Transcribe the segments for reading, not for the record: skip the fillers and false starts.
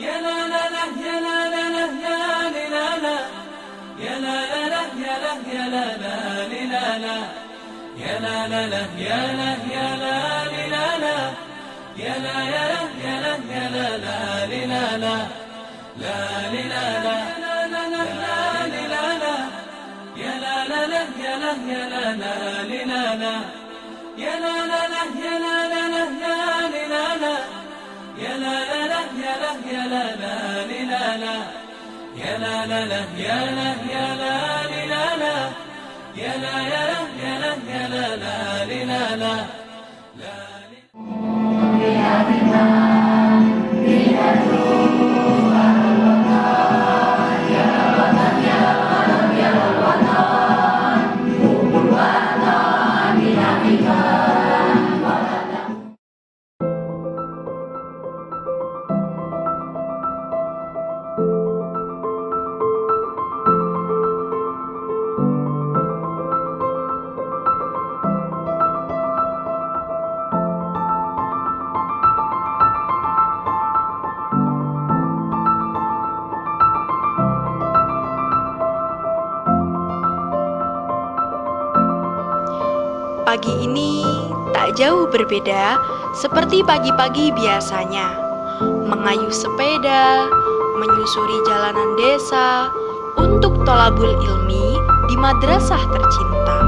يا لا لا لا يا لا لا لا يا لا لا يا لا لا يا لا لا يا لا يا لا لا يا لا يا لا يا لا يا لا يا لا يا لا يا لا لا لا يا لا يا لا يا لا لا لا يا لا لا لا يا لا لا يا لا يا لا يا لا لا لا يا لا يا لا يا لا يا لا يا لا يا لا لا Pagi ini tak jauh berbeda seperti pagi-pagi biasanya. Mengayuh sepeda, menyusuri jalanan desa untuk tholabul ilmi di madrasah tercinta.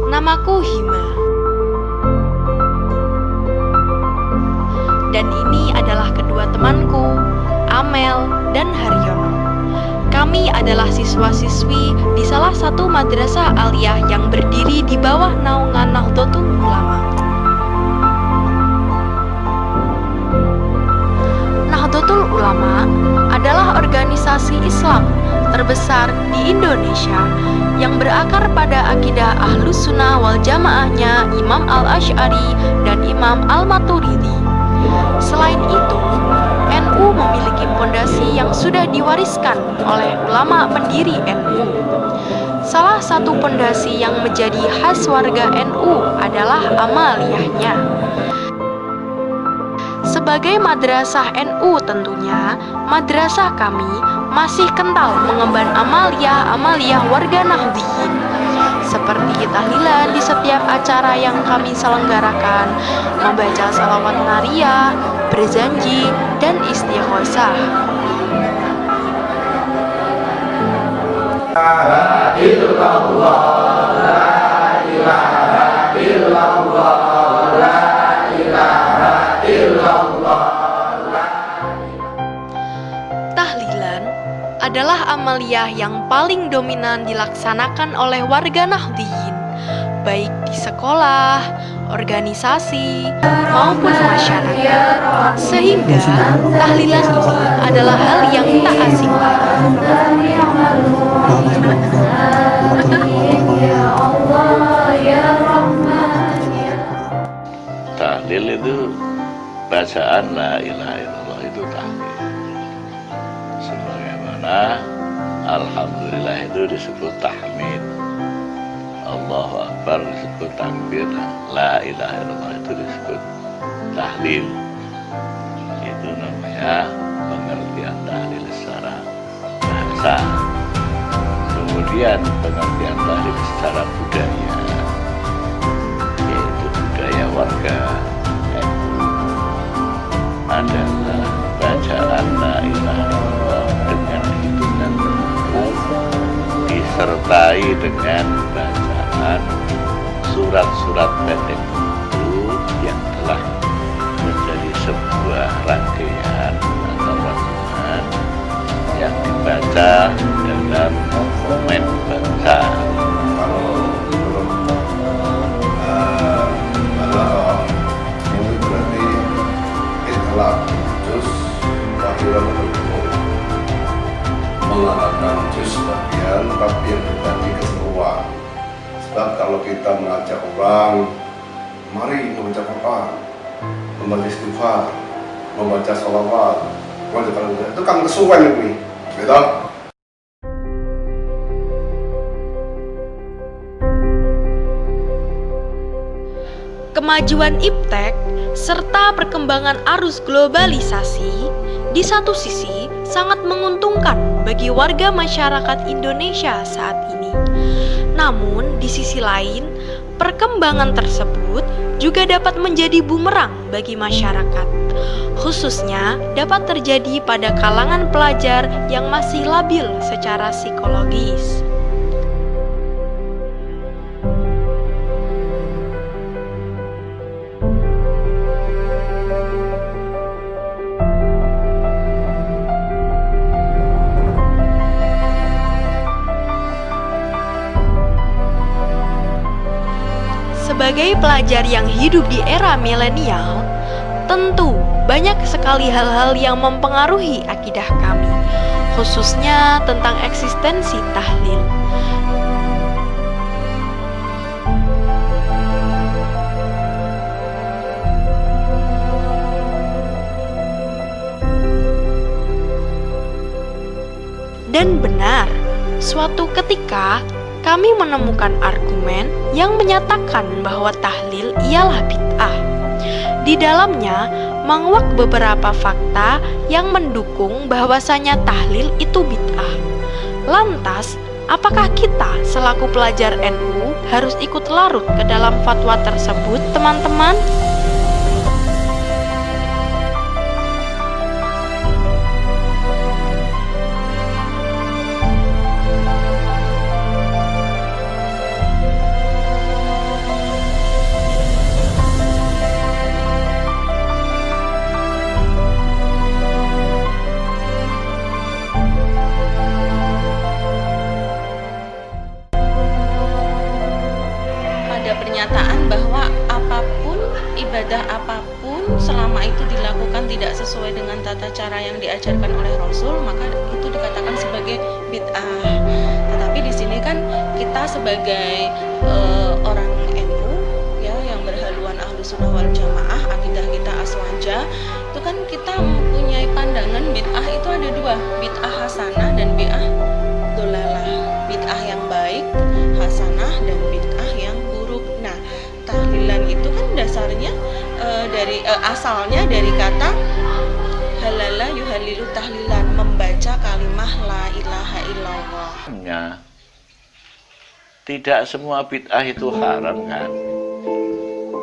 Namaku Hima. Dan ini adalah kedua temanku, Amel dan Haryono. Kami adalah siswa-siswi di salah satu madrasah aliyah yang berdiri di bawah naungan Nahdlatul Ulama. Nahdlatul Ulama adalah organisasi Islam terbesar di Indonesia yang berakar pada akidah Ahlus Sunnah wal Jamaahnya Imam Al-Asy'ari dan Imam Al-Maturidi. Selain itu, NU memiliki pondasi yang sudah diwariskan oleh ulama pendiri NU. Salah satu pondasi yang menjadi khas warga NU adalah amaliyahnya. Sebagai madrasah NU tentunya, madrasah kami masih kental mengemban amaliyah warga Nahdliyin, seperti tahlilan di setiap acara yang kami selenggarakan, membaca salawat nariyah, berzanji, dan istighosah. La ilaha illallah, la ilaha illallah, la ilaha illallah. Tahlilan adalah amaliyah yang paling dominan dilaksanakan oleh warga Nahdliyin, baik di sekolah, organisasi, maupun masyarakat. Sehingga tahlilan ini adalah hal yang tak asing lagi. Tahlil itu bacaan la ilaha illallah itu tahlil. Sebagaimana alhamdulillah itu disebut tahmid, Allahu Akbar disebut takbir, la ilaha illallah itu disebut tahlil. Itu namanya pengertian tahlil secara bahasa. Kemudian pengertian tahlil secara budaya, yaitu budaya warga NU, adalah bacaan la ilaha illallah dengan hitungan tempo disertai dengan bacaan surat-surat pendek itu yang telah menjadi sebuah rangkaian atau rangkuman yang dibaca dalam momen baca. Ini berarti ikhlas juz bukan juz sebagian, tapi yang berbagi keseluruhan. Sebab kalau kita mengajak orang, mari membaca Quran, membaca istighfar, membaca sholawat, itu kan kesuwen ini, gitu. Kemajuan iptek serta perkembangan arus globalisasi di satu sisi sangat menguntungkan bagi warga masyarakat Indonesia saat ini. Namun di sisi lain, perkembangan tersebut juga dapat menjadi bumerang bagi masyarakat. Khususnya dapat terjadi pada kalangan pelajar yang masih labil secara psikologis. Sebagai pelajar yang hidup di era milenial, tentu banyak sekali hal-hal yang mempengaruhi akidah kami, khususnya tentang eksistensi tahlil. Dan benar, suatu ketika kami menemukan argumen yang menyatakan bahwa tahlil ialah bid'ah. Di dalamnya menguak beberapa fakta yang mendukung bahwasanya tahlil itu bid'ah. Lantas, apakah kita selaku pelajar NU harus ikut larut ke dalam fatwa tersebut, teman-teman? Pernyataan bahwa ibadah apapun selama itu dilakukan tidak sesuai dengan tata cara yang diajarkan oleh Rasul, maka itu dikatakan sebagai bid'ah. Tetapi di sini kan kita sebagai orang NU ya yang berhaluan Ahlussunnah wal Jamaah, akidah kita Aswaja, itu kan kita mempunyai pandangan bid'ah itu ada dua, bid'ah hasanah dan bid'ah dolalah. Bid'ah yang baik, hasanah, dan bid'ah yang buruk. Nah, tahlilan itu kan dasarnya asalnya dari kata halala yuhalilu tahlilan, membaca kalimah la ilaha illallah. Tidak semua bid'ah itu haram kan.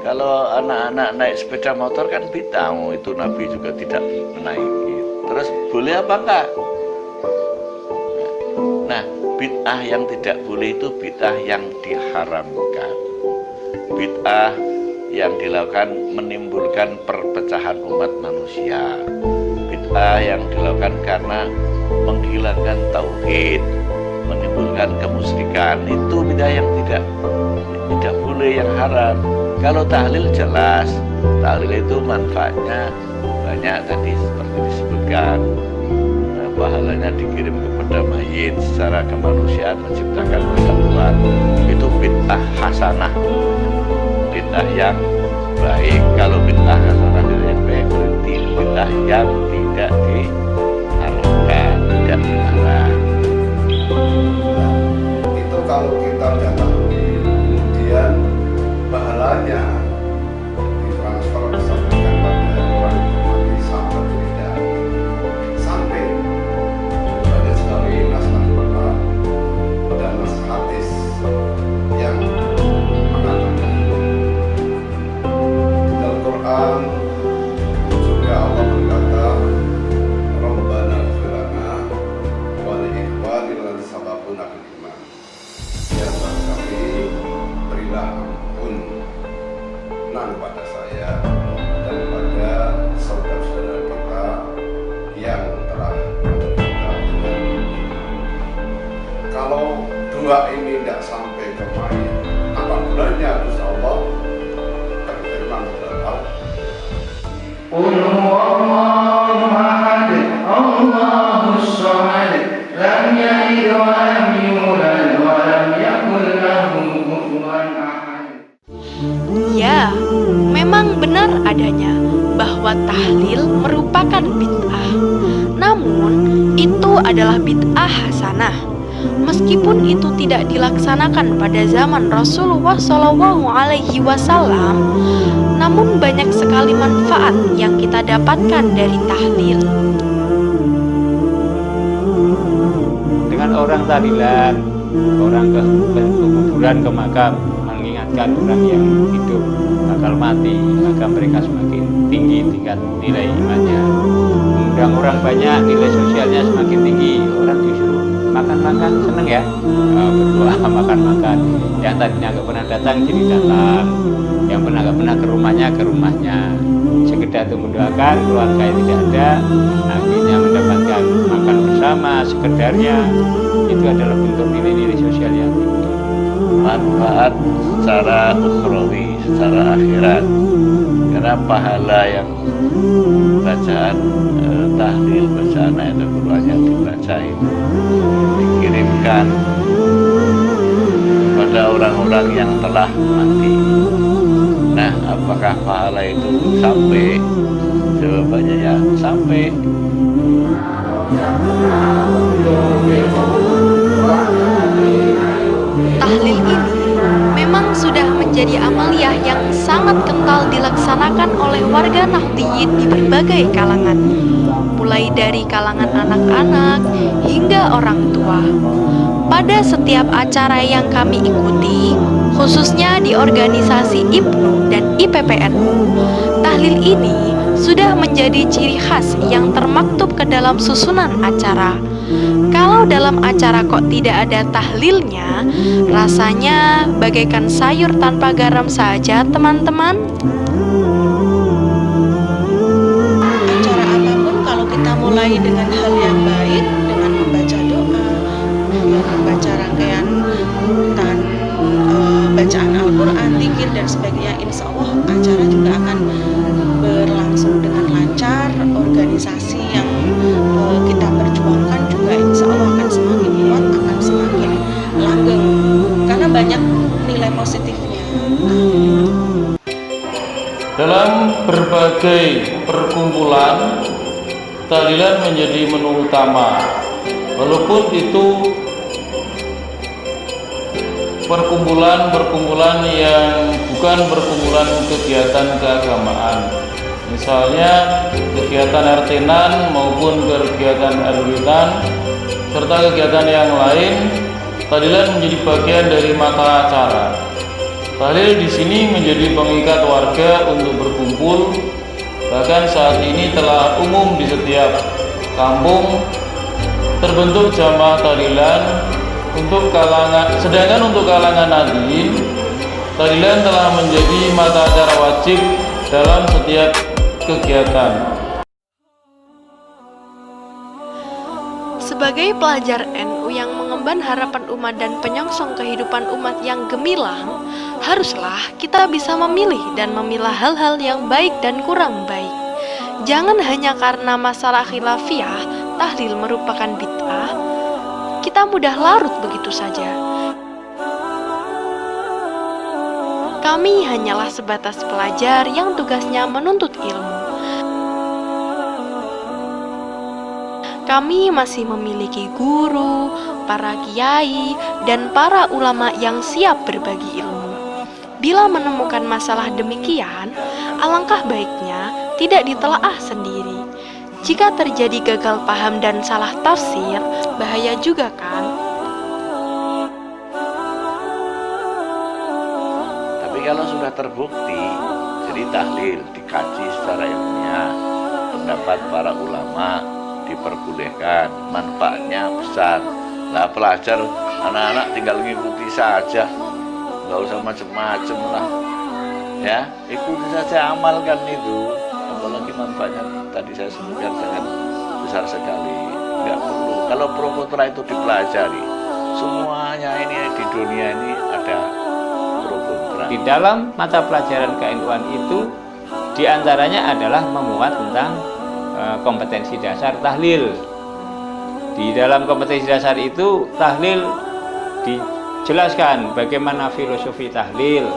Kalau anak-anak naik sepeda motor kan bid'ah, itu Nabi juga tidak menaiki. Terus boleh apa enggak? Nah, bid'ah yang tidak boleh itu bid'ah yang diharamkan. Bid'ah yang dilakukan menimbulkan perpecahan umat manusia. Bid'ah yang dilakukan karena menghilangkan tauhid, menimbulkan kemusyrikan, itu bid'ah yang tidak boleh, yang haram. Kalau tahlil jelas, tahlil itu manfaatnya banyak tadi seperti disebutkan. Pahalanya dikirim kepada mayit, secara kemanusiaan menciptakan persatuan. Itu bid'ah hasanah, bid'ah yang baik. Kalau bid'ah hasanah yang baik berarti bid'ah yang tidak diharamkan, tidak dilarang. Itu kalau kita udah tahu, kemudian pahalanya ditransfer disampaikan pada orang yang mati sama tidak sampai banyak sekali naskah Quran dan naskah hadis yang mengatakan di dalam Quran juga Allah berkata Rabbana ighfir lana wa li ikhwanina alladzina sabaquna bil iman. Ya Tuhan kami, berilah ampunan pada saya dan pada saudara-saudara kita yang telah menerima dengan iman. Kalau dua ini tidak sampai ke mayit, apa gunanya Gusti Allah berfirman dalam Qul huwallahu ahad, Allahus samad, lam yalid adalah bid'ah hasanah. Meskipun itu tidak dilaksanakan pada zaman Rasulullah SAW, namun banyak sekali manfaat yang kita dapatkan dari tahlil. Dengan orang tahlilan, orang ke kuburan, ke makam, mengingatkan orang yang hidup bakal mati, maka mereka semakin tinggi tingkat nilai imannya. Mengundang orang banyak, nilai sosialnya semakin tinggi. Orang disuruh makan-makan, seneng ya, berdoa makan-makan. Yang tadinya nggak pernah datang jadi datang, yang nggak pernah ke rumahnya. Sekedar untuk mendoakan keluarga yang tidak ada, akhirnya mendapatkan makan bersama sekedarnya. Itu adalah bentuk nilai-nilai sosial yang tinggi. Manfaat secara ukhrawi, secara akhirat, karena pahala yang bacaan tahlil, bacaan ayat Al-Quran yang dibaca itu dikirimkan kepada orang-orang yang telah mati. Nah, apakah pahala itu sampai? Jawabannya ya sampai. Tahlil ini memang sudah menjadi amaliyah yang sangat kental dilaksanakan oleh warga Nahdliyin di berbagai kalangan, mulai dari kalangan anak-anak hingga orang tua. Pada setiap acara yang kami ikuti, khususnya di organisasi IPNU dan IPPNU, tahlil ini sudah menjadi ciri khas yang termaktub ke dalam susunan acara. Kalau dalam acara kok tidak ada tahlilnya, rasanya bagaikan sayur tanpa garam saja, teman-teman. Acara apapun kalau kita mulai dengan hal yang baik, dengan membaca doa, membaca rangkaian urutan bacaan Al-Quran, zikir dan sebagainya, insya Allah acara juga akan berlangsung dengan lancar. Organisasi yang kita perjuangkan juga insya Allah akan semakin kuat, akan semakin langgeng, karena banyak nilai positifnya. Dalam berbagai perkumpulan, tahlilan menjadi menu utama, walaupun itu perkumpulan yang bukan perkumpulan kegiatan keagamaan. Misalnya kegiatan RT-nan maupun kegiatan RW-nan serta kegiatan yang lain, tahlilan menjadi bagian dari mata acara. Tahlil di sini menjadi pengikat warga untuk berkumpul. Bahkan saat ini telah umum di setiap kampung terbentuk jamaah tahlilan untuk kalangan. Sedangkan untuk kalangan nahdliyin, tahlilan telah menjadi mata acara wajib dalam setiap kegiatan. Sebagai pelajar NU yang mengemban harapan umat dan penyongsong kehidupan umat yang gemilang, haruslah kita bisa memilih dan memilah hal-hal yang baik dan kurang baik. Jangan hanya karena masalah khilafiyah, tahlil merupakan bid'ah, kita mudah larut begitu saja. Kami hanyalah sebatas pelajar yang tugasnya menuntut ilmu. Kami masih memiliki guru, para kiai, dan para ulama yang siap berbagi ilmu. Bila menemukan masalah demikian, alangkah baiknya tidak ditelaah sendiri. Jika terjadi gagal paham dan salah tafsir, bahaya juga kan? Tapi kalau sudah terbukti, jadi tahlil dikaji secara ilmiah, pendapat para ulama diperbolehkan, manfaatnya besar. Nah, pelajar anak-anak tinggal ngikuti saja, nggak usah macem-macem lah, ya ikuti saja, amalkan itu. Apalagi manfaatnya tadi saya sebutkan sangat besar sekali. Nggak perlu, kalau pro kontra itu dipelajari, semuanya ini di dunia ini ada pro kontra. Di dalam mata pelajaran ke-NU-an itu diantaranya adalah memuat tentang kompetensi dasar tahlil. Di dalam kompetensi dasar itu tahlil dijelaskan bagaimana filosofi tahlil,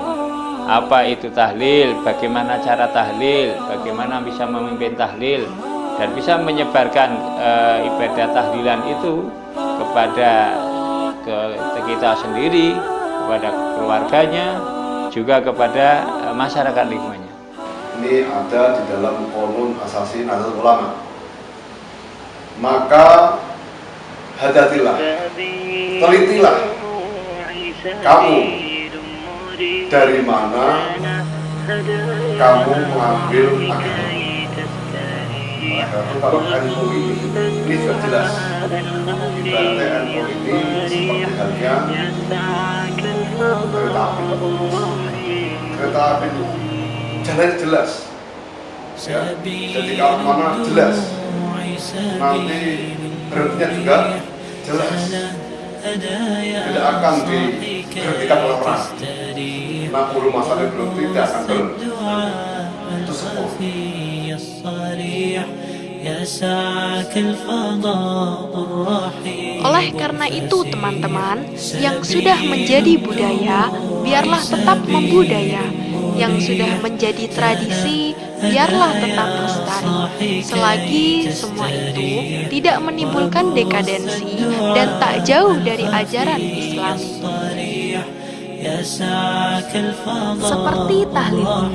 apa itu tahlil, bagaimana cara tahlil, bagaimana bisa memimpin tahlil, dan bisa menyebarkan ibadah tahlilan itu kepada kita sendiri, kepada keluarganya, juga kepada masyarakat lingkungannya. Ini ada di dalam Qonun Asasi Nahdlatul Ulama. Maka hati-hatilah, telitilah kamu dari mana kamu mengambil agama. Kalau NU ini sudah jelas. Ibaratnya NU ini seperti halnya kereta api itu jalan jelas. Ya, jadi kalau mana jelas, nanti berhentinya juga jelas. Tidak akan diberhentikan oleh orang. 60 masa belum tidak akan berhenti. Itu seperti. Oleh karena itu teman-teman, yang sudah menjadi budaya, biarlah tetap membudaya. Yang sudah menjadi tradisi, biarlah tetap lestari. Selagi semua itu tidak menimbulkan dekadensi dan tak jauh dari ajaran Islami. Seperti tahlil,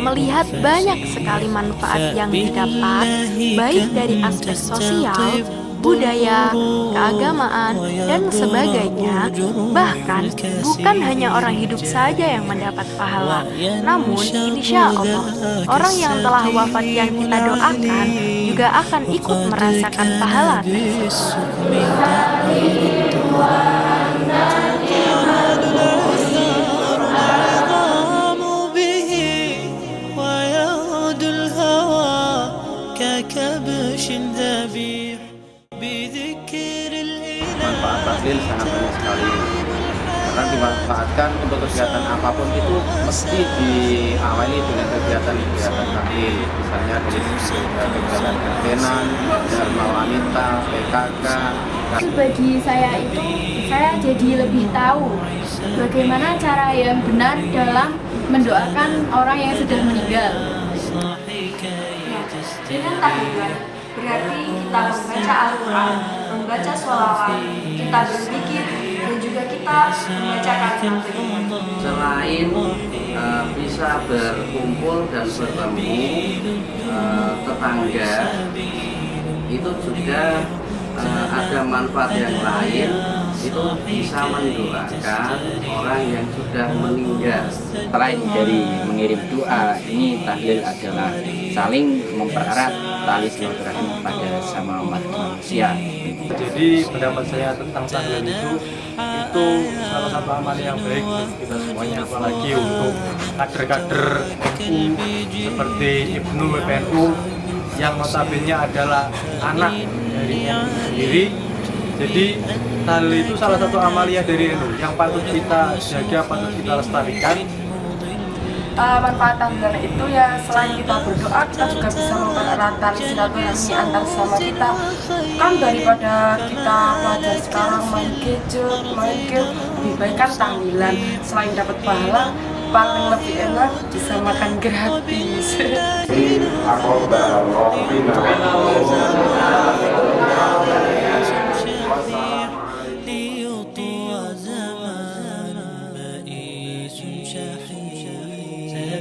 melihat banyak sekali manfaat yang didapat, baik dari aspek sosial, budaya, keagamaan, dan sebagainya. Bahkan bukan hanya orang hidup saja yang mendapat pahala, namun insya Allah orang yang telah wafat yang kita doakan juga akan ikut merasakan pahala tersebut. Manfaat tahlil sangat banyak sekali, karena dimanfaatkan untuk kegiatan apapun itu mesti diawali dengan kegiatan tahlil, misalnya dari kegiatan ketenan, dharma wanita, PKK. Bagi saya itu, saya jadi lebih tahu bagaimana cara yang benar dalam mendoakan orang yang sudah meninggal. Dengan tahlilan berarti kita membaca Al-Quran, membaca sholawat, kita berzikir, dan juga kita membacakan takbir. Selain bisa berkumpul dan bertemu tetangga, itu juga ada manfaat yang lain, itu bisa mendoakan orang yang sudah meninggal. Selain dari mengirim doa, ini tahlil adalah saling mempererat tali silaturahim pada sama umat manusia. Jadi pendapat saya tentang tahlil itu salah satu amal yang baik untuk kita semuanya, apalagi untuk kader-kader NU seperti Ibnu PNU yang notabene adalah anak dari NU sendiri. Jadi tahlil itu salah satu amalia dari NU yang patut kita jaga, patut kita lestarikan. Manfaat tahlilan itu ya selain kita berdoa, kita juga bisa mempererat tali silaturahmi antar sama kita. Kan daripada kita belajar sekarang main gadget, main game, lebih baik kan tahlilan. Selain dapat pahala, paling lebih enak bisa makan gratis.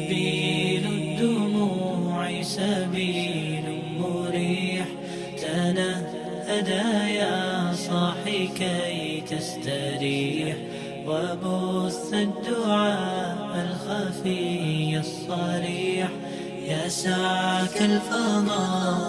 سبيل الدموع سبيل مريح تنهدى يا صاحي كي تستريح وبث الدعاء الخفي الصريح يسعك الفضاء